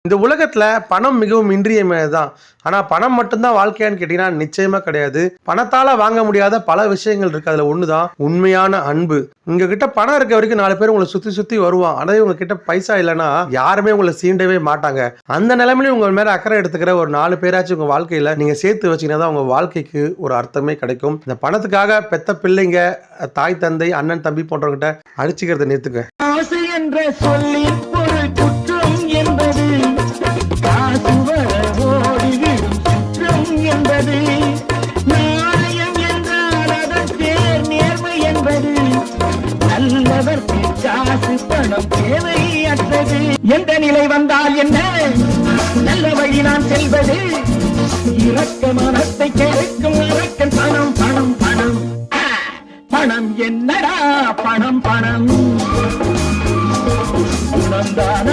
இந்த உலகத்துல பணம் மிகவும் இன்றியமையாததான். ஆனா பணம் மட்டும்தான் வாழ்க்கையான்னு கேட்டீங்கன்னா நிச்சயமா கிடையாது. பணத்தால வாங்க முடியாத பல விஷயங்கள் இருக்கு. அதுல ஒண்ணுதான் உண்மையான அன்பு. உங்ககிட்ட பணம் இருக்க வரைக்கும் 4 பேர் உங்களை சுத்தி சுத்தி வருவான். ஆனா உங்ககிட்ட பைசா இல்லைன்னா யாருமே உங்களை சீண்டவே மாட்டாங்க. அந்த நிலைமையிலும் உங்க மேல அக்கறை எடுத்துக்கிற ஒரு 4 பேராச்சும் உங்க வாழ்க்கையில நீங்க சேர்த்து வச்சீங்கன்னா தான் உங்க வாழ்க்கைக்கு ஒரு அர்த்தமே கிடைக்கும். இந்த பணத்துக்காக பெத்த பிள்ளைங்க, தாய் தந்தை, அண்ணன் தம்பி போன்றவங்கிட்ட அடிச்சுக்கிறத நிறுத்துங்க. ஆசை என்ற சொல்லி பொருள் குற்றம் என்பது, காசு வர ஓடிவிடும் குற்றம் என்பது, நியாயம் என்றால் அதன் பேர் நேர்மை என்பது, நல்லவர்க்கு காசு பணம் தேவையற்றது. எந்த நிலை வந்தால் என்ன, நல்ல வழி நான் செல்வது, இரக்க மனத்தை கேட்கும் இரக்கம் பணம் பணம் பணம். பணம் என்னடா பணம் பணம், குணம்தான்